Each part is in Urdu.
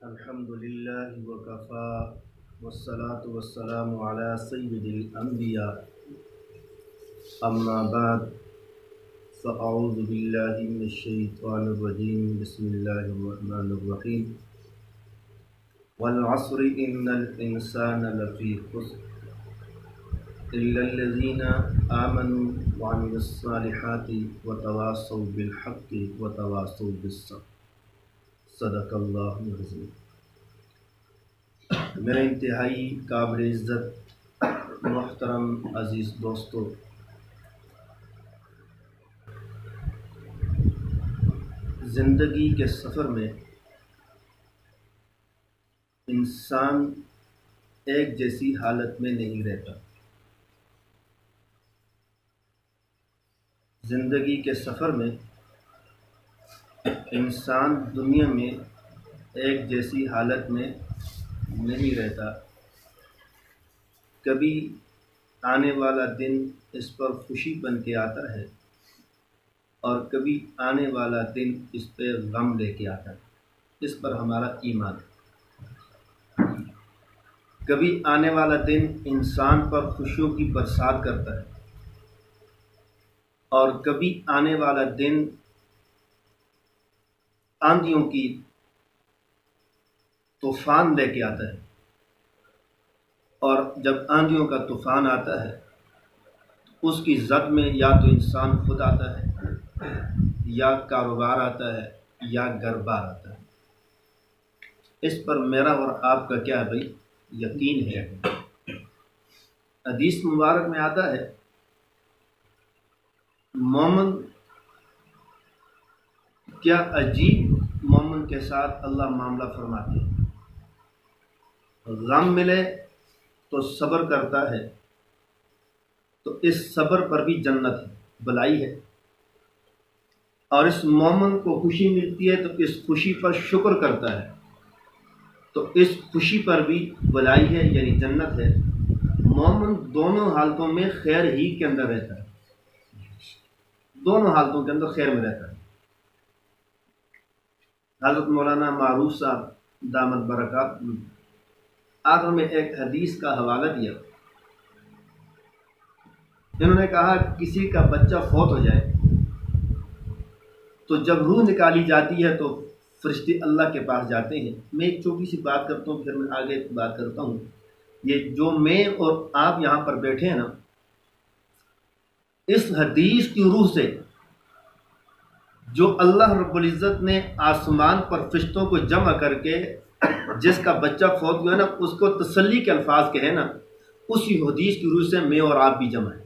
الحمد لله وكفى والصلاة والسلام على سيد الأنبياء أما بعد فأعوذ بالله من الشيطان الرجيم بسم الله الرحمن الرحيم والعصر إن الإنسان لفي خسر إلا الذين آمنوا وعملوا الصالحات وتواصوا بالحق وتواصوا بالصبر صدق اللہ العظیم۔ میرے انتہائی قابل عزت محترم عزیز دوستو، زندگی کے سفر میں انسان ایک جیسی حالت میں نہیں رہتا۔ زندگی کے سفر میں انسان دنیا میں ایک جیسی حالت میں نہیں رہتا۔ کبھی آنے والا دن اس پر خوشی بن کے آتا ہے اور کبھی آنے والا دن اس پہ غم لے کے آتا ہے۔ اس پر ہمارا ایمان ہے۔ کبھی آنے والا دن انسان پر خوشیوں کی برسات کرتا ہے اور کبھی آنے والا دن آندھیوں کی طوفان لے کے آتا ہے، اور جب آندھیوں کا طوفان آتا ہے اس کی زد میں یا تو انسان خود آتا ہے، یا کاروبار آتا ہے، یا گھر بار آتا ہے۔ اس پر میرا اور آپ کا کیا ہے بھائی؟ یقین ہے۔ حدیث مبارک میں آتا ہے مومن کیا عجیب مومن کے ساتھ اللہ معاملہ فرماتے ہیں۔ غم ملے تو صبر کرتا ہے تو اس صبر پر بھی جنت ہے، بلائی ہے، اور اس مومن کو خوشی ملتی ہے تو اس خوشی پر شکر کرتا ہے تو اس خوشی پر بھی بلائی ہے، یعنی جنت ہے۔ مومن دونوں حالتوں میں خیر ہی کے اندر رہتا ہے، دونوں حالتوں کے اندر خیر میں رہتا ہے۔ حضرت مولانا معروف صاحب دامت برکات آخر میں ایک حدیث کا حوالہ دیا۔ انہوں نے کہا کسی کا بچہ فوت ہو جائے تو جب روح نکالی جاتی ہے تو فرشتے اللہ کے پاس جاتے ہیں۔ میں ایک چھوٹی سی بات کرتا ہوں، پھر میں آگے بات کرتا ہوں۔ یہ جو میں اور آپ یہاں پر بیٹھے ہیں نا، اس حدیث کی روح سے جو اللہ رب العزت نے آسمان پر فرشتوں کو جمع کر کے جس کا بچہ فوت ہوا ہے نا، اس کو تسلی کے الفاظ کہے نا، اسی حدیث کی روح سے میں اور آپ بھی جمع ہیں۔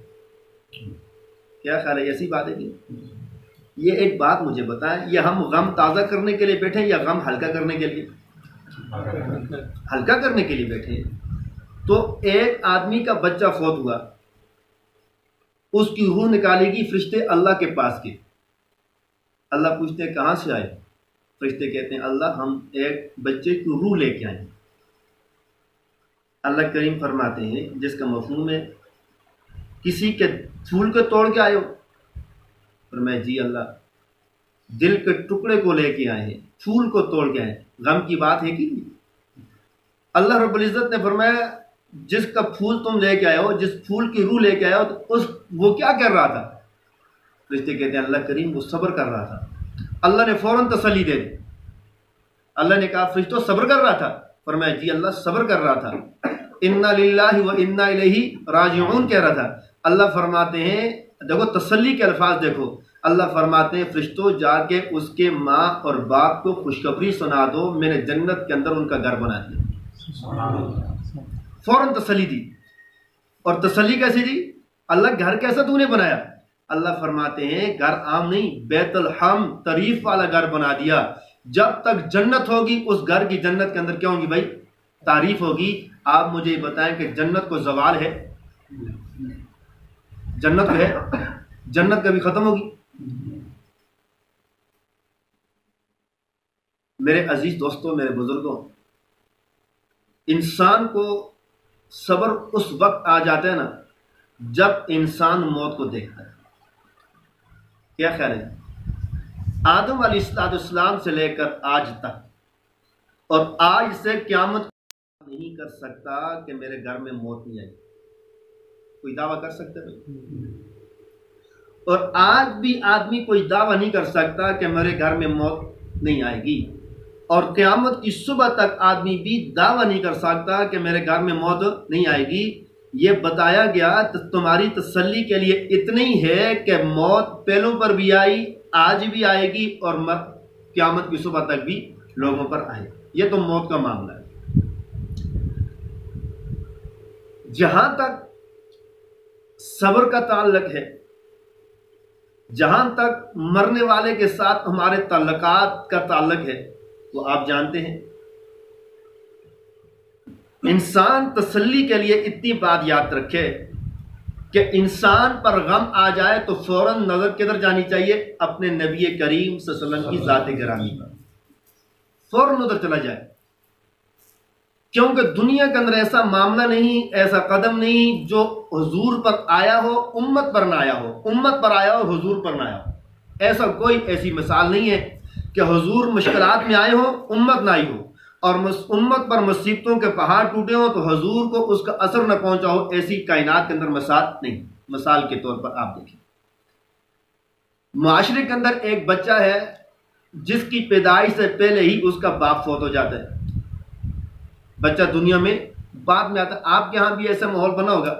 کیا خیال ہے؟ ایسی بات ہے کہ یہ ایک بات مجھے بتائیں، یہ ہم غم تازہ کرنے کے لیے بیٹھے ہیں یا غم ہلکا کرنے کے لیے؟ ہلکا کرنے کے لیے بیٹھے ہیں۔ تو ایک آدمی کا بچہ فوت ہوا، اس کی روح نکالے گی فرشتے اللہ کے پاس کے۔ اللہ پوچھتے ہیں کہاں سے آئے؟ فرشتے کہتے ہیں اللہ ہم ایک بچے کی روح لے کے آئے۔ اللہ کریم فرماتے ہیں جس کا مفہوم ہے کسی کے پھول کو توڑ کے آئے ہو؟ فرمایا جی اللہ دل کے ٹکڑے کو لے کے آئے ہیں، پھول کو توڑ کے آئے ہیں۔ غم کی بات ہے کہ اللہ رب العزت نے فرمایا جس کا پھول تم لے کے آئے ہو، جس پھول کی روح لے کے آئے ہو، تو وہ کیا کر رہا تھا؟ فرشتے کہتے ہیں اللہ کریم وہ صبر کر رہا تھا۔ اللہ نے فوراً تسلی دے دی۔ اللہ نے کہا فرشتوں صبر کر رہا تھا؟ فرمایا جی اللہ صبر کر رہا تھا۔ انا للہ و انا الیہ راجعون کہہ رہا تھا۔ اللہ فرماتے ہیں، دیکھو تسلی کے الفاظ دیکھو، اللہ فرماتے ہیں فرشتوں جا کے اس کے ماں اور باپ کو خوشخبری سنا دو، میں نے جنت کے اندر ان کا گھر بنا دیا۔ فوراً تسلی دی۔ اور تسلی کیسے دی؟ اللہ گھر کیسا تو نے بنایا؟ اللہ فرماتے ہیں گھر عام نہیں، بیت الحم تعریف والا گھر بنا دیا۔ جب تک جنت ہوگی اس گھر کی جنت کے اندر کیا ہوگی بھائی؟ تعریف ہوگی۔ آپ مجھے یہ بتائیں کہ جنت کو زوال ہے؟ جنت کو ہے؟ جنت کبھی ختم ہوگی؟ میرے عزیز دوستوں، میرے بزرگوں، انسان کو صبر اس وقت آ جاتا ہے نا جب انسان موت کو دیکھتا ہے۔ کیا خیال ہے؟ آدم علیہ السلام سے لے کر آج تک اور آج سے قیامت نہیں کر سکتا کہ میرے گھر میں موت نہیں آئی. کوئی دعویٰ کر سکتا ہے؟ اور آج بھی آدمی کوئی دعویٰ نہیں کر سکتا کہ میرے گھر میں موت نہیں آئے گی. اور قیامت کی صبح تک آدمی بھی دعویٰ نہیں کر سکتا کہ میرے گھر میں موت نہیں آئے گی. یہ بتایا گیا تمہاری تسلی کے لیے اتنی ہے کہ موت پہلوں پر بھی آئی، آج بھی آئے گی، اور قیامت کی صبح تک بھی لوگوں پر آئے. یہ تو موت کا معاملہ ہے. جہاں تک صبر کا تعلق ہے، جہاں تک مرنے والے کے ساتھ ہمارے تعلقات کا تعلق ہے، وہ آپ جانتے ہیں. انسان تسلی کے لیے اتنی بات یاد رکھے کہ انسان پر غم آ جائے تو فوراً نظر کدھر جانی چاہیے؟ اپنے نبی کریم صلی اللہ علیہ وسلم کی ذات گرامی پر فوراً ادھر چلا جائے. کیونکہ دنیا کے اندر ایسا معاملہ نہیں، ایسا قدم نہیں جو حضور پر آیا ہو امت پر نہ آیا ہو، امت پر آیا ہو حضور پر نہ آیا ہو. ایسی مثال نہیں ہے کہ حضور مشکلات میں آئے ہوں امت نہ آئی ہو، اور امت پر مصیبتوں کے پہاڑ ٹوٹے ہوں تو حضور کو اس کا اثر نہ پہنچا ہو. ایسی کائنات کے اندر مثال نہیں. مثال کے طور پر آپ دیکھیں، معاشرے کے اندر ایک بچہ ہے جس کی پیدائش سے پہلے ہی اس کا باپ فوت ہو جاتا ہے. بچہ دنیا میں باپ میں آتا ہے. آپ کے ہاں بھی ایسا ماحول بنا ہوگا.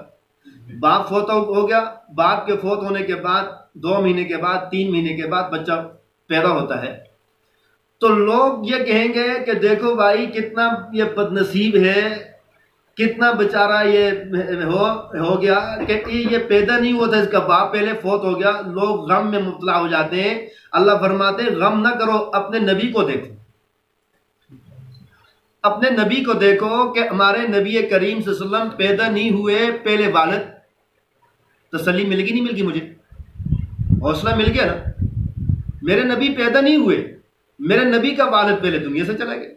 باپ فوت ہو گیا، باپ کے فوت ہونے کے بعد 2 مہینے کے بعد 3 مہینے کے بعد بچہ پیدا ہوتا ہے، تو لوگ یہ کہیں گے کہ دیکھو بھائی کتنا یہ بد نصیب ہے، کتنا بیچارہ یہ ہو گیا کہ یہ پیدا نہیں ہوا تھا، اس کا باپ پہلے فوت ہو گیا. لوگ غم میں مبتلا ہو جاتے ہیں. اللہ فرماتے ہیں غم نہ کرو، اپنے نبی کو دیکھو، اپنے نبی کو دیکھو کہ ہمارے نبی کریم صلی اللہ علیہ وسلم پیدا نہیں ہوئے پہلے والد. تسلی مل گئی نہیں مل گئی؟ مجھے حوصلہ مل گیا نا. میرے نبی پیدا نہیں ہوئے، میرے نبی کا والد پہلے دنیا سے چلا گیا.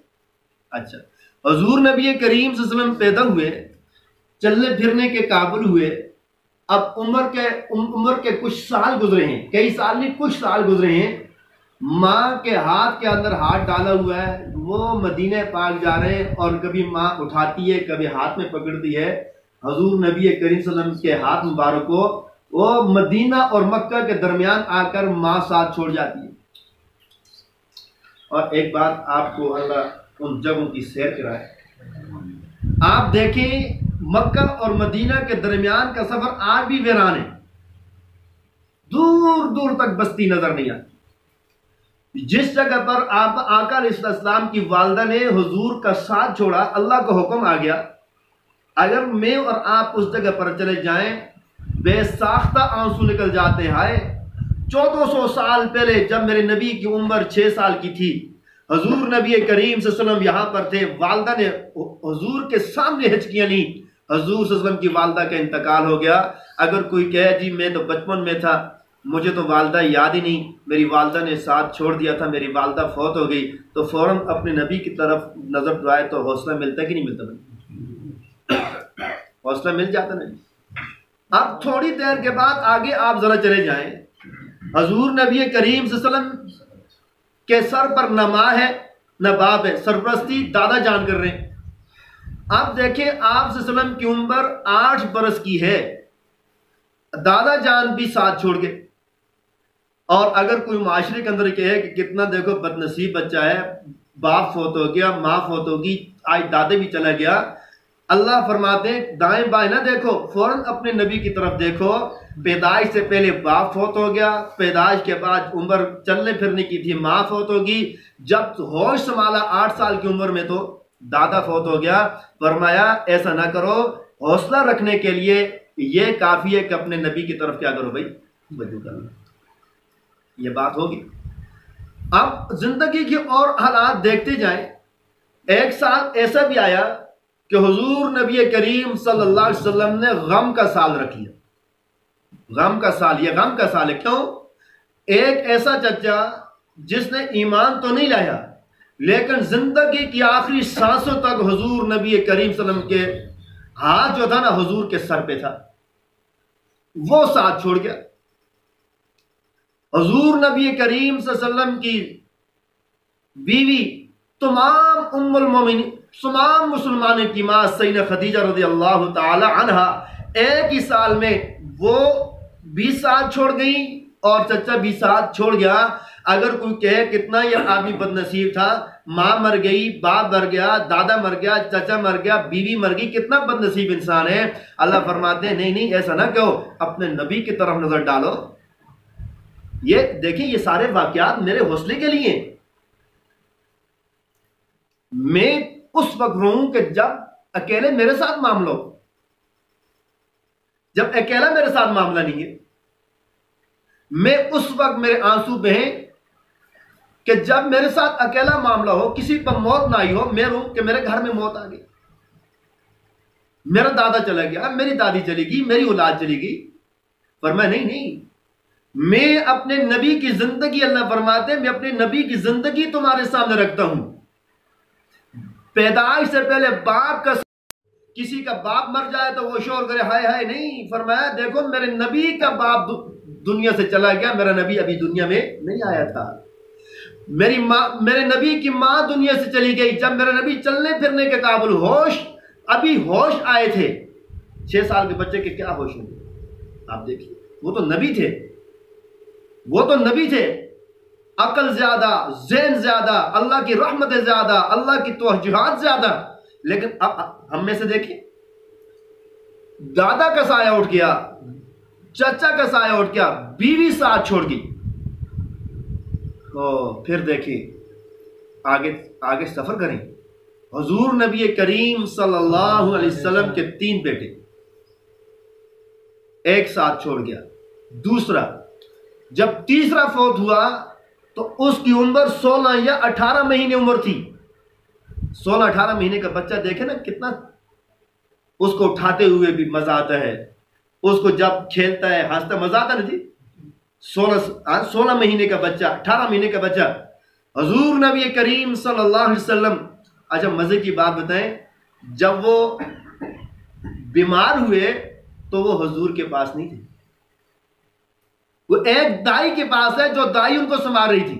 اچھا، حضور نبی کریم صلی اللہ علیہ وسلم پیدا ہوئے، چلنے پھرنے کے قابل ہوئے. اب عمر کے کچھ سال گزرے ہیں، کئی سال نہیں کچھ سال گزرے ہیں. ماں کے ہاتھ کے اندر ہاتھ ڈالا ہوا ہے، وہ مدینہ پاک جا رہے ہیں، اور کبھی ماں اٹھاتی ہے کبھی ہاتھ میں پکڑتی ہے. حضور نبی کریم صلی اللہ علیہ وسلم کے ہاتھ مبارک کو وہ مدینہ اور مکہ کے درمیان آ کر ماں ساتھ چھوڑ جاتی ہے. اور ایک بات آپ کو اللہ ان جگہوں کی سیر کرائے. آپ دیکھیں مکہ اور مدینہ کے درمیان کا سفر آج بھی ویران ہے، دور دور تک بستی نظر نہیں آتی. جس جگہ پر آپ آقا علیہ السلام کی والدہ نے حضور کا ساتھ چھوڑا، اللہ کا حکم آ گیا اگر میں اور آپ اس جگہ پر چلے جائیں بے ساختہ آنسو نکل جاتے ہیں. 1400 سال پہلے جب میرے نبی کی عمر 6 سال کی تھی، حضور نبی کریم صلی اللہ علیہ وسلم یہاں پر تھے، والدہ نے حضور کے سامنے ہچکیاں لی. حضور صلی اللہ علیہ وسلم کی والدہ کا انتقال ہو گیا. اگر کوئی کہے جی میں تو بچپن میں تھا، مجھے تو والدہ یاد ہی نہیں، میری والدہ نے ساتھ چھوڑ دیا تھا، میری والدہ فوت ہو گئی، تو فوراً اپنے نبی کی طرف نظر دوڑائے تو حوصلہ ملتا کہ نہیں ملتا؟ حوصلہ مل جاتا نہیں. اب تھوڑی دیر کے بعد آگے آپ ذرا چلے جائیں، حضور نبی کریم صلی اللہ علیہ وسلم کے سر پر نہ ماں ہے نہ باپ ہے، سرپرستی دادا جان کر رہے ہیں. آپ دیکھیں آپ صلی اللہ علیہ وسلم کی عمر 8 برس کی ہے، دادا جان بھی ساتھ چھوڑ گئے. اور اگر کوئی معاشرے کے اندر کہے کہ کتنا دیکھو بد نصیب بچہ ہے، باپ فوت ہو گیا، ماں فوت ہوگی، آج دادے بھی چلا گیا، اللہ فرماتے ہیں دائیں بائیں نہ دیکھو، فوراً اپنے نبی کی طرف دیکھو. پیدائش سے پہلے باپ فوت ہو گیا، پیدائش کے بعد عمر چلنے پھرنے کی تھی، ماں فوت ہوگی، جب ہوش سنبھالا 8 سال کی عمر میں تو دادا فوت ہو گیا. فرمایا ایسا نہ کرو، حوصلہ رکھنے کے لیے یہ کافی ہے کہ اپنے نبی کی طرف کیا کرو بھائی، رجوع کرنا. یہ بات ہوگی. اب زندگی کے اور حالات دیکھتے جائیں. ایک سال ایسا بھی آیا کہ حضور نبی کریم صلی اللہ علیہ وسلم نے غم کا سال رکھ لیا. غم کا سال، یہ غم کا سال ہے. کیوں؟ ایک ایسا چچا جس نے ایمان تو نہیں لایا لیکن زندگی کی آخری سانسوں تک حضور نبی کریم صلی اللہ علیہ وسلم کے ہاتھ جو تھا نا حضور کے سر پہ تھا، وہ ساتھ چھوڑ گیا. حضور نبی کریم صلی اللہ علیہ وسلم کی بیوی تمام ام المومنین، تمام مسلمانوں کی ماں سیدہ خدیجہ رضی اللہ تعالی عنہا ایک ہی سال میں وہ 20 سال چھوڑ گئی اور چچا 20 سال چھوڑ گیا۔ اگر کوئی کہے کتنا یہ آدمی بد نصیب تھا، ماں مر گئی، باپ مر گیا، دادا مر گیا، چچا مر گیا، بیوی مر گئی، کتنا بد نصیب انسان ہے۔ اللہ فرماتے ہیں نہیں نہیں، ایسا نہ کہو، اپنے نبی کی طرف نظر ڈالو۔ یہ دیکھیں، یہ سارے واقعات میرے حوصلے کے لیے۔ میں اس وقت رہوں کہ جب اکیلے میرے ساتھ معاملہ ہو، جب اکیلا میرے ساتھ معاملہ نہیں ہے، میں اس وقت میرے آنسو بہیں کہ جب میرے ساتھ اکیلا معاملہ ہو، کسی پر موت نہ آئی ہو، میں رہوں کہ میرے گھر میں موت آ گئی، میرا دادا چلا گیا، میری دادی چلی گئی، میری اولاد چلی گئی۔ فرمایا نہیں نہیں، میں اپنے نبی کی زندگی، اللہ فرماتے ہیں میں اپنے نبی کی زندگی تمہارے سامنے رکھتا ہوں۔ پیدائش سے پہلے باپ کا، کسی کا باپ مر جائے تو وہ شور کرے ہائے ہائے، نہیں، فرمایا دیکھو میرے نبی کا باپ دنیا سے چلا گیا، میرا نبی ابھی دنیا میں نہیں آیا تھا۔ میری ماں، میرے نبی کی ماں دنیا سے چلی گئی جب میرا نبی چلنے پھرنے کے قابل، ہوش، ابھی ہوش آئے تھے۔ 6 سال کے بچے کے کیا ہوش ہوں گے؟ آپ دیکھیے، وہ تو نبی تھے، وہ تو نبی تھے۔ عقل زیادہ، ذہن زیادہ، اللہ کی رحمت زیادہ، اللہ کی توجہات زیادہ، لیکن اب ہم میں سے دیکھیں، دادا کا سایہ اٹھ گیا، چچا کا سایہ اٹھ گیا، بیوی ساتھ چھوڑ گئی۔ پھر دیکھیں آگے سفر کریں۔ حضور نبی کریم صلی اللہ علیہ وسلم کے 3 بیٹے، ایک ساتھ چھوڑ گیا۔ دوسرا، جب تیسرا فوت ہوا تو اس کی عمر 16 یا 18 مہینے عمر تھی۔ 16-18 مہینے کا بچہ دیکھے نا کتنا، اس کو اٹھاتے ہوئے بھی مزہ آتا ہے، اس کو جب کھیلتا ہے ہنستا مزہ آتا ہے نا جی۔ 16 مہینے کا بچہ، 18 مہینے کا بچہ، حضور نبی کریم صلی اللہ علیہ وسلم۔ اچھا مزے کی بات بتائیں، جب وہ بیمار ہوئے تو وہ حضور کے پاس نہیں تھے، وہ ایک دائی کے پاس ہے جو دائی ان کو سنبھال رہی تھی۔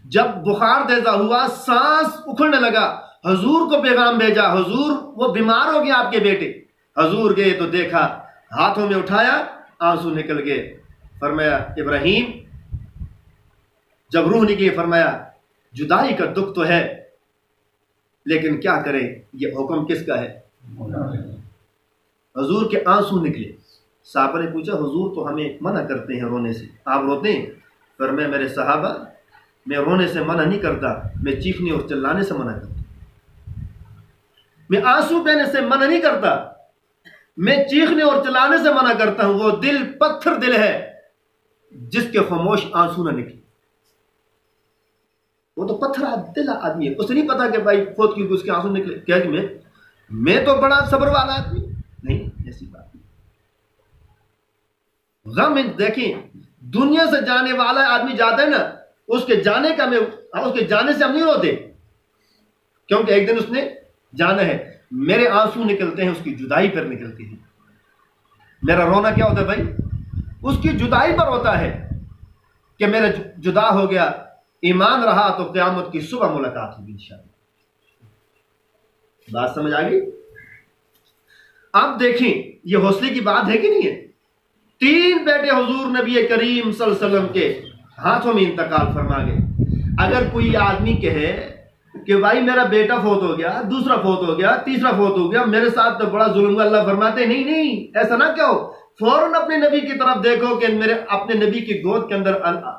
جب بخار تیزا ہوا، سانس اکھڑنے لگا، حضور کو پیغام بھیجا، حضور وہ بیمار ہو گیا آپ کے بیٹے۔ حضور گئے تو دیکھا، ہاتھوں میں اٹھایا، آنسو نکل گئے۔ فرمایا ابراہیم، جب روح نکلی فرمایا جدائی کا دکھ تو ہے، لیکن کیا کریں، یہ حکم کس کا ہے؟ حضور کے آنسو نکلے۔ صحابہ نے پوچھا حضور تو ہمیں منع کرتے ہیں رونے سے، آپ روتے ہیں؟ فرمایا میرے صحابہ، میں رونے سے منع نہیں کرتا، میں چیخنے اور چلانے سے منع کرتا، میں آنسو بہنے سے منع نہیں کرتا، میں چیخنے اور چلانے سے منع کرتا ہوں۔ وہ دل پتھر دل ہے جس کے خاموش آنسو نہ نکلے، وہ تو پتھر دل آدمی ہے، اسے نہیں پتا کہ بھائی فوت کی اس کے آنسو نکلے، کیا کہ میں تو بڑا صبر والا آدمی نہیں، ایسی بات نہیں۔ غم دیکھیں، دنیا سے جانے والا آدمی جاتا ہے نا، اس کے جانے سے ہم نہیں روتے، کیونکہ ایک دن اس نے جانا ہے۔ میرے آنسو نکلتے ہیں اس کی جدائی پر نکلتے ہیں۔ میرا رونا کیا ہوتا ہے بھائی؟ اس کی جدائی پر ہوتا ہے کہ میرا جدا ہو گیا، ایمان رہا تو قیامت کی صبح ملاقات ہوگی انشاءاللہ۔ بات سمجھ آ گئی؟ اب دیکھیں یہ حوصلے کی بات ہے کہ نہیں ہے؟ 3 بیٹے حضور نبی کریم صلی اللہ علیہ وسلم کے ہاتھوں میں انتقال فرما گئے۔ اگر کوئی آدمی کہے کہ بھائی میرا بیٹا فوت ہو گیا، دوسرا فوت ہو گیا، تیسرا فوت ہو گیا، میرے ساتھ تو بڑا ظلم ہوا، اللہ فرماتے نہیں نہیں، ایسا نہ کہو، فوراً اپنے نبی کی طرف دیکھو کہ میرے اپنے نبی کی گود کے اندر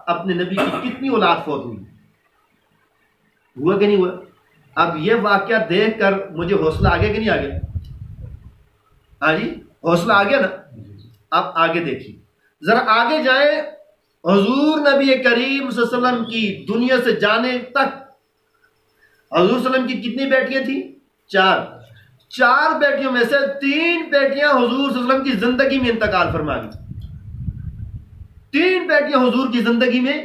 اپنے نبی کی کتنی اولاد فوت ہوئی، ہوا کہ نہیں ہوا؟ اب یہ واقعہ دیکھ کر مجھے حوصلہ آ گیا کہ نہیں آ گیا؟ ہاں جی، حوصلہ آ گیا نا؟ اب آگے دیکھیے، ذرا آگے جائیں۔ حضور نبی کریم صلی اللہ علیہ وسلم کی دنیا سے جانے تک حضور صلی اللہ علیہ وسلم کی کتنی بیٹیاں تھیں؟ 4 بیٹیوں میں سے 3 بیٹیاں حضور صلی اللہ علیہ وسلم کی زندگی میں انتقال فرما گئی۔ 3 بیٹیاں حضور کی زندگی میں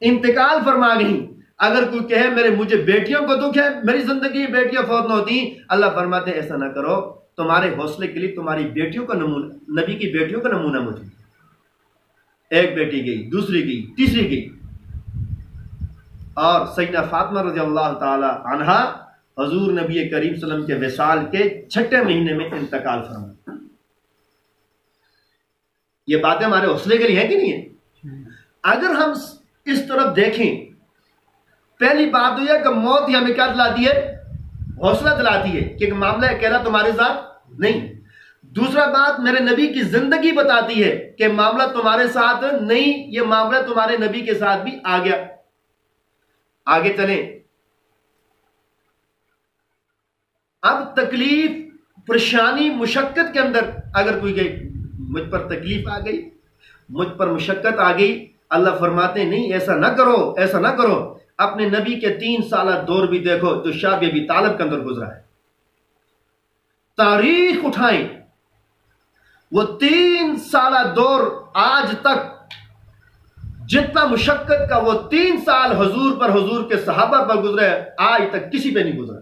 انتقال فرما گئی۔ اگر کوئی کہے مجھے بیٹیوں کو دکھ ہے، میری زندگی میں بیٹیاں فوت نہ ہوتی، اللہ فرماتے ہیں ایسا نہ کرو، تمہارے حوصلے کے لیے تمہاری بیٹیوں کا نمونہ، نبی کی بیٹیوں کا نمونہ موجود ہے۔ ایک بیٹی گئی، دوسری گئی، تیسری گئی۔ اور سیدہ فاطمہ رضی اللہ تعالی عنہا حضور نبی کریم صلی اللہ علیہ وسلم کے وصال کے 6 مہینے میں انتقال فرمایا۔ یہ باتیں ہمارے حوصلے کے لیے ہیں کہ نہیں ہیں؟ اگر ہم اس طرف دیکھیں، پہلی بات تو یہ کہ موت ہی ہمیں کیا دلاتی ہے؟ حوصلہ دلاتی ہے کہ معاملہ اکیلا تمہارے ساتھ نہیں۔ دوسرا بات میرے نبی کی زندگی بتاتی ہے کہ معاملہ تمہارے ساتھ نہیں، یہ معاملہ تمہارے نبی کے ساتھ بھی آ گیا۔ آگے چلیں، اب تکلیف، پریشانی، مشقت کے اندر اگر کوئی گئی، مجھ پر تکلیف آ گئی، مجھ پر مشقت آ گئی، اللہ فرماتے ہیں نہیں ایسا نہ کرو، ایسا نہ کرو۔ اپنے نبی کے 3 سالہ دور بھی دیکھو جو شعب ابی طالب کے اندر گزرا ہے، تاریخ اٹھائیں، وہ 3 سالہ دور آج تک جتنا مشقت کا وہ 3 سال حضور پر، حضور کے صحابہ پر گزرے، آج تک کسی پہ نہیں گزرا۔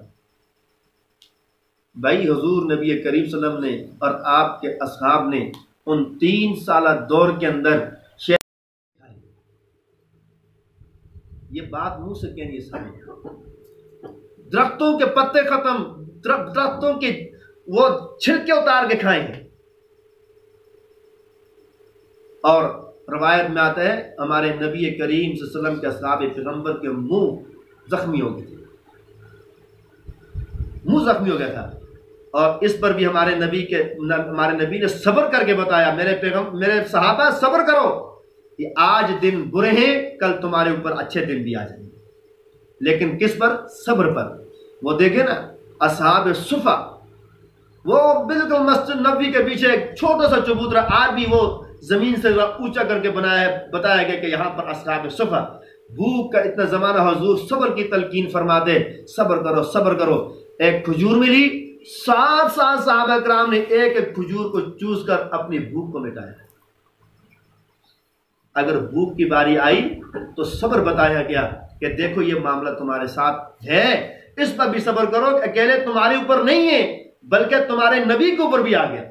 بھائی حضور نبی کریم صلی اللہ علیہ وسلم نے اور آپ کے اصحاب نے ان 3 سالہ دور کے اندر یہ بات منہ سے کہنی ہے سامنے، درختوں کے پتے ختم، درختوں کے وہ چھلکے اتار کے کھائیں گے۔ اور روایت میں آتا ہے ہمارے نبی کریم صلی اللہ علیہ وسلم کے اصحاب پیغمبر کے منہ زخمی ہو گئے تھے، منہ زخمی ہو گیا تھا، اور اس پر بھی ہمارے نبی نے صبر کر کے بتایا، میرے صحابہ صبر کرو، کہ آج دن برے ہیں، کل تمہارے اوپر اچھے دن بھی آ جائیں گے، لیکن کس پر؟ صبر پر۔ وہ دیکھیں نا اصحاب صفا، وہ بالکل مسجد نبوی کے پیچھے ایک چھوٹا سا چبوترا، آج بھی وہ زمین سے اونچا کر کے بتایا گیا کہ یہاں پر اصحاب صفا، بھوک کا اتنا زمانہ، حضور صبر کی تلقین فرما دے، صبر کرو صبر کرو۔ ایک کھجور ملی، 7 صحابہ کرام نے ایک ایک کھجور کو چوس کر اپنی بھوک کو مٹایا۔ اگر بھوک کی باری آئی تو صبر بتایا گیا کہ دیکھو یہ معاملہ تمہارے ساتھ ہے، اس پر بھی صبر کرو، اکیلے تمہارے اوپر نہیں ہے بلکہ تمہارے نبی کے اوپر بھی آ گیا۔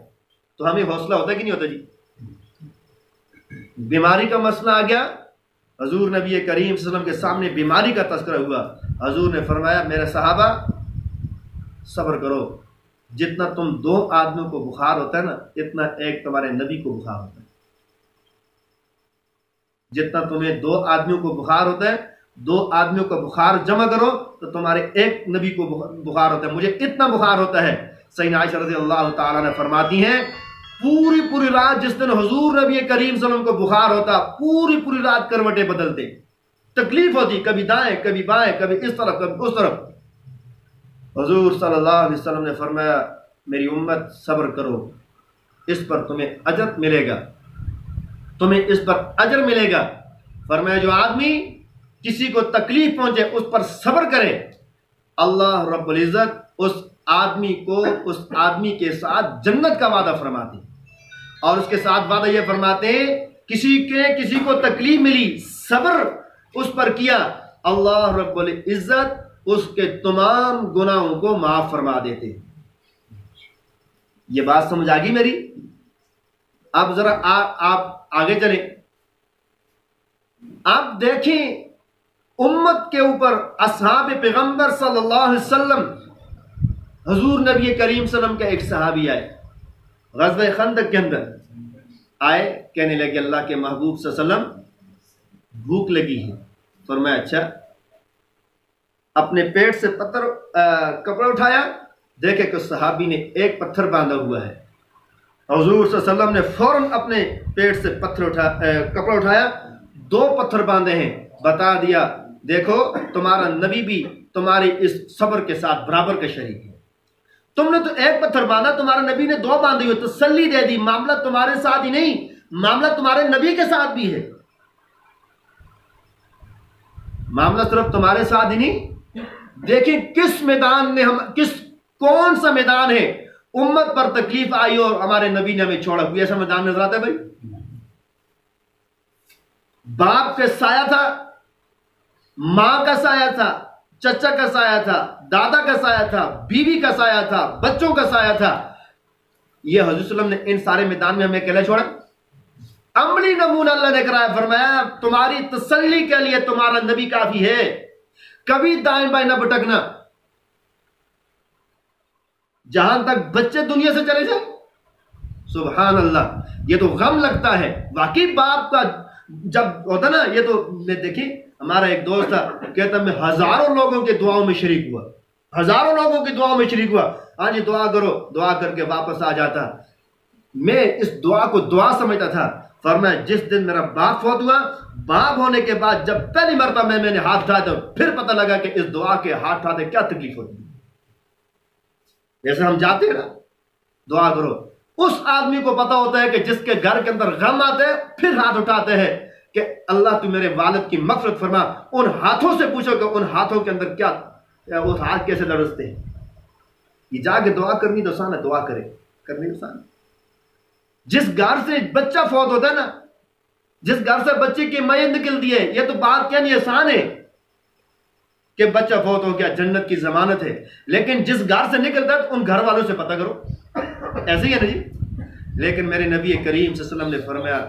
تو ہمیں حوصلہ ہوتا ہے کہ نہیں ہوتا جی؟ بیماری کا مسئلہ آ گیا، حضور نبی کریم صلی اللہ علیہ وسلم کے سامنے بیماری کا تذکرہ ہوا، حضور نے فرمایا میرے صحابہ صبر کرو، جتنا تم 2 آدمیوں کو بخار ہوتا ہے نا، اتنا ایک تمہارے نبی کو بخار ہوتا ہے۔ جتنا تمہیں 2 آدمیوں کو بخار ہوتا ہے، 2 آدمیوں کا بخار جمع کرو تو تمہارے ایک نبی کو بخار ہوتا ہے، مجھے اتنا بخار ہوتا ہے۔ سیدہ عائشہ رضی اللہ تعالیٰ نے فرماتی ہیں پوری رات جس دن حضور نبی کریم صلی اللہ علیہ وسلم کو بخار ہوتا، پوری رات کروٹیں بدلتے، تکلیف ہوتی، کبھی دائیں کبھی بائیں، کبھی اس طرف کبھی اس طرف۔ حضور صلی اللہ علیہ وسلم نے فرمایا میری امت صبر کرو، اس پر تمہیں اجر ملے گا، تمہیں اس پر اجر ملے گا۔ فرمایا جو آدمی کسی کو تکلیف پہنچے اس پر صبر کرے، اللہ رب العزت اس آدمی کو، اس آدمی کے ساتھ جنت کا وعدہ فرماتے ہیں، اور اس کے ساتھ وعدہ یہ فرماتے ہیں کسی کو تکلیف ملی، صبر اس پر کیا، اللہ رب العزت اس کے تمام گناہوں کو معاف فرما دیتے ہیں۔ یہ بات سمجھ آگی میری؟ اب ذرا آپ آگے چلیں، آپ دیکھیں امت کے اوپر اصحاب پیغمبر صلی اللہ علیہ وسلم، حضور نبی کریم صلی اللہ علیہ وسلم کا ایک صحابی آئے غزوہ خندق کے اندر، آئے کہنے لگے اللہ کے محبوب صلی اللہ علیہ وسلم بھوک لگی ہے۔ فرمایا اچھا، اپنے پیٹ سے کپڑا اٹھایا، دیکھے کہ صحابی نے ایک پتھر باندھا ہوا ہے، حضور صلی اللہ علیہ وسلم نے فوراً اپنے پیٹ سے کپڑا اٹھایا، 2 پتھر باندھے ہیں، بتا دیا دیکھو تمہارا نبی بھی تمہاری اس صبر کے ساتھ برابر کا شریک ہے، تم نے تو ایک پتھر باندھا، تمہارا نبی نے 2 باندھے ہوئے، تسلی دے دی، معاملہ تمہارے ساتھ ہی نہیں، معاملہ تمہارے نبی کے ساتھ بھی ہے، معاملہ صرف تمہارے ساتھ ہی نہیں۔ دیکھیں کس میدان میں کون سا میدان ہے امت پر تکلیف آئی اور ہمارے نبی نے ہمیں چھوڑا، کوئی ایسا میدان نظر آتا ہے بھائی؟ باپ کا سایہ تھا، ماں کا سایہ تھا، چچا کا سایہ تھا، دادا کا سایہ تھا، بیوی کا سایہ تھا، بچوں کا سایہ تھا، یہ حضور صلی اللہ علیہ وسلم نے ان سارے میدان میں ہمیں اکیلا چھوڑا؟ عملی نمونہ اللہ نے کرایا، فرمایا تمہاری تسلی کے لیے تمہارا نبی کافی ہے، کبھی دائیں بائیں نہ بھٹکنا جہاں تک بچے دنیا سے چلے جائیں۔ سبحان اللہ، یہ تو غم لگتا ہے واقعی باپ کا جب ہوتا نا۔ یہ تو میں دیکھیں، ہمارا ایک دوست تھا، کہتا میں ہزاروں لوگوں کے دعاؤں میں شریک ہوا، ہزاروں لوگوں کی دعاؤں میں شریک ہوا، ہاں جی دعا کرو، دعا کر کے واپس آ جاتا۔ میں اس دعا کو دعا سمجھتا تھا۔ فرمایا جس دن میرا باپ فوت ہوا، باپ ہونے کے بعد جب پہلی مرتبہ میں نے ہاتھ اٹھایا تو پھر پتہ لگا کہ اس دعا کے ہاتھ اٹھاتے کیا تکلیف ہوتی ہے۔ جیسے ہم جاتے ہیں نا دعا کرو، اس آدمی کو پتا ہوتا ہے کہ جس کے گھر کے اندر غم آتے ہیں پھر ہاتھ اٹھاتے ہیں کہ اللہ تو میرے والد کی مغفرت فرما۔ ان ہاتھوں سے پوچھو کہ ان ہاتھوں کے اندر کیا، وہ ہاتھ کیسے لرزتے ہیں۔ یہ جا کے دعا کرنی تو آسان ہے، دعا کرنی آسان ہے۔ جس گھر سے بچہ فوت ہوتا ہے نا، جس گھر سے بچے کی میت نکلتی ہے، یہ تو بات کہنی آسان ہے کہ بچہ فوت ہو گیا، جنت کی ضمانت ہے، لیکن جس گھر سے نکلتا ہے ان گھر والوں سے پتہ کرو، ایسے ہی ہے نا جی۔ لیکن میرے نبی کریم صلی اللہ علیہ وسلم نے فرمایا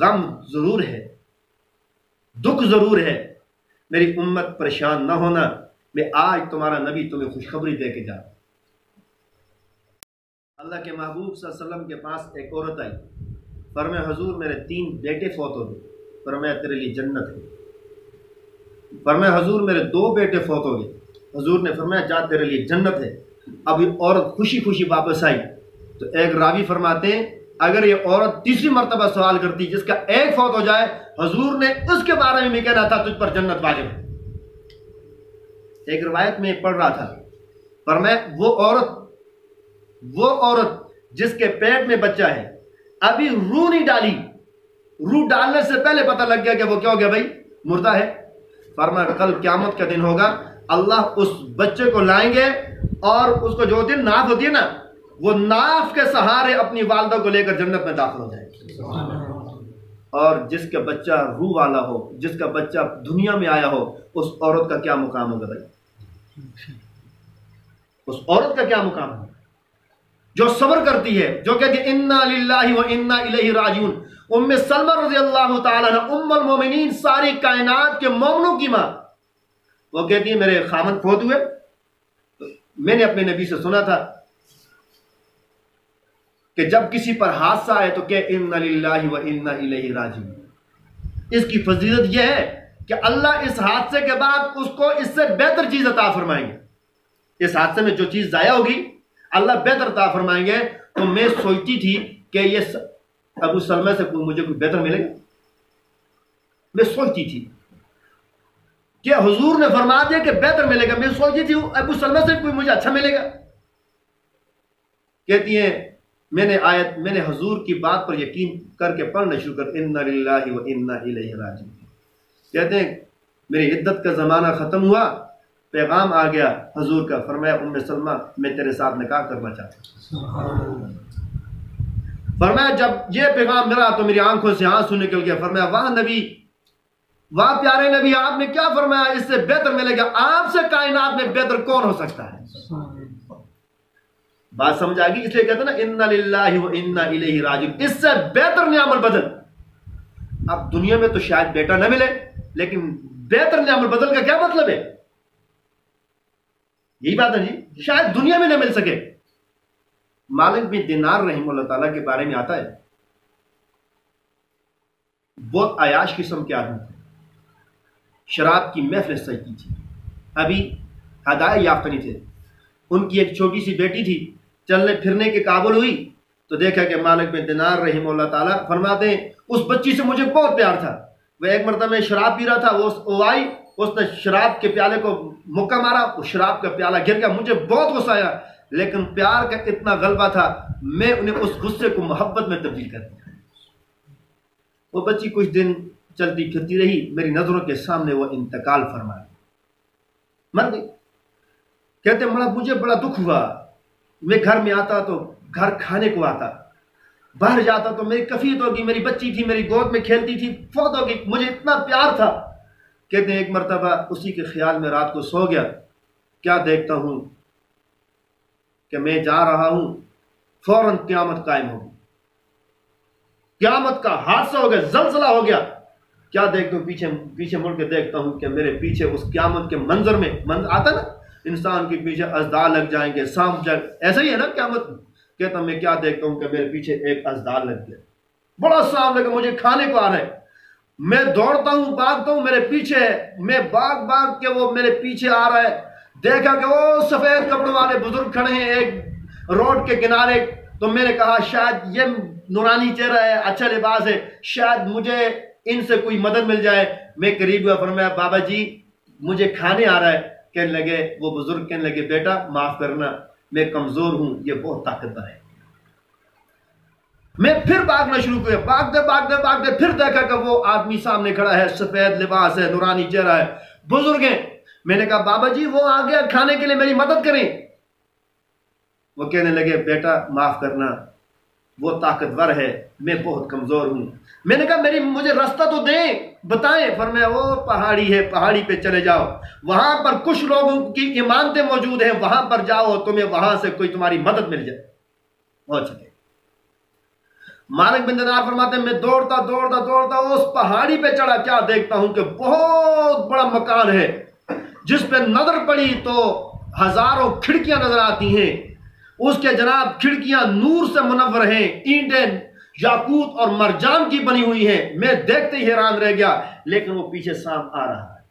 غم ضرور ہے، دکھ ضرور ہے، میری امت پریشان نہ ہونا، میں آج تمہارا نبی تمہیں خوشخبری دے کے جا۔ اللہ کے محبوب صلی اللہ علیہ وسلم کے پاس ایک عورت آئی، فرمایا حضور میرے 3 بیٹے فوت ہو گئے، فرمایا تیرے لیے جنت ہے۔ فرمایا حضور میرے 2 بیٹے فوت ہو گئے، حضور نے فرمایا جا تیرے لیے جنت ہے۔ اب یہ عورت خوشی خوشی واپس آئی تو ایک راوی فرماتے ہیں اگر یہ عورت تیسری مرتبہ سوال کرتی جس کا ایک فوت ہو جائے، حضور نے اس کے بارے میں بھی کہنا تھا تجھ پر جنت واجب ہے۔ ایک روایت میں پڑھ رہا تھا، فرمایا وہ عورت جس کے پیٹ میں بچہ ہے ابھی روح نہیں ڈالی، روح ڈالنے سے پہلے پتہ لگ گیا کہ وہ کیا ہو گیا بھائی، مردہ ہے۔ فرمایا کل قیامت کا دن ہوگا، اللہ اس بچے کو لائیں گے اور اس کو جو ہوتی ہے ناف ہوتی ہے نا، وہ ناف کے سہارے اپنی والدہ کو لے کر جنت میں داخل ہو جائے گی۔ اور جس کا بچہ روح والا ہو، جس کا بچہ دنیا میں آیا ہو، اس عورت کا کیا مقام ہوگا بھائی، اس عورت کا کیا مقام ہوگا جو صبر کرتی ہے، جو کہتی ہے انا للہ و انا الیہ راجعون۔ ام سلمہ رضی اللہ تعالیٰ عنہ، ام المومنین، ساری کائنات کے مومنوں کی ماں، وہ کہتی ہے میرے خامن فوت ہوئے، میں نے اپنے نبی سے سنا تھا کہ جب کسی پر حادثہ آئے تو کہ انا للہ و انا الیہ راجعون۔ اس کی فضیلت یہ ہے کہ اللہ اس حادثے کے بعد اس کو اس سے بہتر چیز عطا فرمائیں گے۔ اس حادثے میں جو چیز ضائع ہوگی اللہ بہتر عطا فرمائیں گے۔ تو میں سوچتی تھی کہ یہ ابو سلمہ سے مجھے کوئی بہتر ملے گا، میں سوچتی تھی کہ حضور نے فرما دیا کہ بہتر ملے گا، میں سوچتی تھی ابو سلمہ سے کوئی مجھے اچھا ملے گا۔ کہتی ہیں میں نے حضور کی بات پر یقین کر کے پڑھنا شروع کر انا للہ و انا الیہ راجعون۔ کہتے ہیں میری عدت کا زمانہ ختم ہوا، پیغام آ گیا حضور کا، فرمایا ام سلمہ میں تیرے ساتھ نکاح کرنا چاہتا ہوں۔ فرمایا جب یہ پیغام ملا تو میری آنکھوں سے آنسو نکل گیا۔ فرمایا واہ نبی، واہ پیارے نبی، آپ نے کیا فرمایا، اس سے بہتر ملے گا، آپ سے کائنات میں بہتر کون ہو سکتا ہے۔ بات سمجھ آ گئی؟ اس لیے کہتے ہیں نا انا للہ و انا الیہ راجعون، اس سے بہتر نعم البدل۔ اب دنیا میں تو شاید بیٹا نہ ملے، لیکن بہتر نعم البدل کا کیا مطلب ہے؟ یہی بات ہے جی، شاید دنیا میں نہ مل سکے۔ مالک بن دینار رحمہ اللہ تعالیٰ کے بارے میں آتا ہے، بہت عیاش قسم کے آدمی تھے، شراب کی محفل سجتی تھی، ابھی ہدایت یافتہ نہیں تھے۔ ان کی ایک چھوٹی سی بیٹی تھی، چلنے پھرنے کے قابل ہوئی تو دیکھا کہ مالک بن دینار رحمہ اللہ تعالیٰ فرماتے ہیں اس بچی سے مجھے بہت پیار تھا۔ وہ ایک مرتبہ میں شراب پی رہا تھا، وہ آئی، اس نے شراب کے پیالے کو مکہ مارا، وہ شراب کا پیالہ گر گیا، مجھے بہت غصہ آیا، لیکن پیار کا اتنا غلبہ تھا میں انہیں اس غصے کو محبت میں تبدیل کر دیا۔ وہ بچی کچھ دن چلتی پھرتی رہی، میری نظروں کے سامنے وہ انتقال فرمایا، مر گئی۔ کہتے مجھے بڑا دکھ ہوا، میں گھر میں آتا تو گھر کھانے کو آتا، باہر جاتا تو میری کفیت ہوگی، میری بچی تھی میری گود میں کھیلتی تھی، فوت ہو گئی، مجھے اتنا پیار تھا۔ کہتے ہیں ایک مرتبہ اسی کے خیال میں رات کو سو گیا، کیا دیکھتا ہوں کہ میں جا رہا ہوں، فوراً قیامت قائم ہو گئی، قیامت کا حادثہ ہو گیا، زلزلہ ہو گیا۔ کیا دیکھتا ہوں پیچھے مڑ کے دیکھتا ہوں کہ میرے پیچھے اس قیامت کے منظر میں آتا نا انسان کے پیچھے ازدار لگ جائیں گے، سانپ جائے، ایسا ہی ہے نا قیامت. کہتا ہوں میں کیا دیکھتا ہوں کہ میرے پیچھے ایک ازدار لگ گیا، بڑا سانپ لگا، مجھے کھانے کو آ رہا ہے. میں دوڑتا ہوں، بھاگتا ہوں، میرے پیچھے ہے. میں بھاگ کے وہ میرے پیچھے آ رہا ہے. دیکھا کہ وہ سفید کپڑوں والے بزرگ کھڑے ہیں ایک روڈ کے کنارے. تو میں نے کہا شاید یہ نورانی چہرہ ہے، اچھا لباس ہے، شاید مجھے ان سے کوئی مدد مل جائے. میں قریب ہوا، فرمایا بابا جی مجھے کھانے آ رہا ہے. کہنے لگے وہ بزرگ، کہنے لگے بیٹا معاف کرنا، میں کمزور ہوں، یہ بہت طاقتور ہے. میں پھر بھاگنا شروع کیا، بھاگتے پھر دیکھا کہ وہ آدمی سامنے کھڑا ہے، سفید لباس ہے، نورانی چہرہ ہے، بزرگ ہیں. میں نے کہا بابا جی وہ آ گیا کھانے کے لیے، میری مدد کریں. وہ کہنے لگے بیٹا معاف کرنا، وہ طاقتور ہے، میں بہت کمزور ہوں. میں نے کہا مجھے راستہ تو دیں، بتائیں. فرمایا وہ پہاڑی ہے، پہاڑی پہ چلے جاؤ، وہاں پر کچھ لوگوں کی ایمانتیں موجود ہیں، وہاں پر جاؤ، تمہیں وہاں سے کوئی تمہاری مدد مل جائے. پہنچ گئے. مالک بن دینار فرماتے ہیں میں دوڑتا اس پہاڑی پہ چڑھا. کیا دیکھتا ہوں کہ بہت بڑا مکان ہے، جس پہ نظر پڑی تو ہزاروں کھڑکیاں نظر آتی ہیں. اس کے جناب کھڑکیاں نور سے منور ہیں، اینٹیں یاقوت اور مرجان کی بنی ہوئی ہیں. میں دیکھتے ہی حیران رہ گیا، لیکن وہ پیچھے سانپ آ رہا ہے.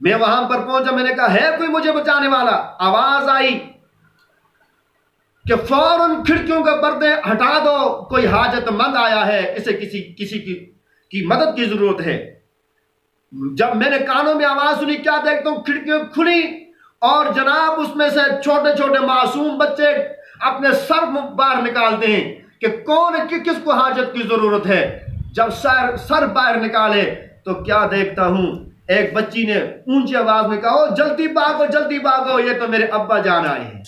میں وہاں پر پہنچا، میں نے کہا ہے کوئی مجھے بچانے والا؟ آواز آئی کہ فوراً کھڑکیوں کے پردے ہٹا دو، کوئی حاجت مند آیا ہے، اسے کسی کی مدد کی ضرورت ہے. جب میں نے کانوں میں آواز سنی، کیا دیکھتا ہوں کھڑکیاں کھلی اور جناب اس میں سے چھوٹے چھوٹے معصوم بچے اپنے سر باہر نکالتے ہیں کہ کون کس کو حاجت کی ضرورت ہے. جب سر باہر نکالے تو کیا دیکھتا ہوں ایک بچی نے اونچی آواز میں کہا جلدی بھاگو، یہ تو میرے ابا جان آئے ہیں.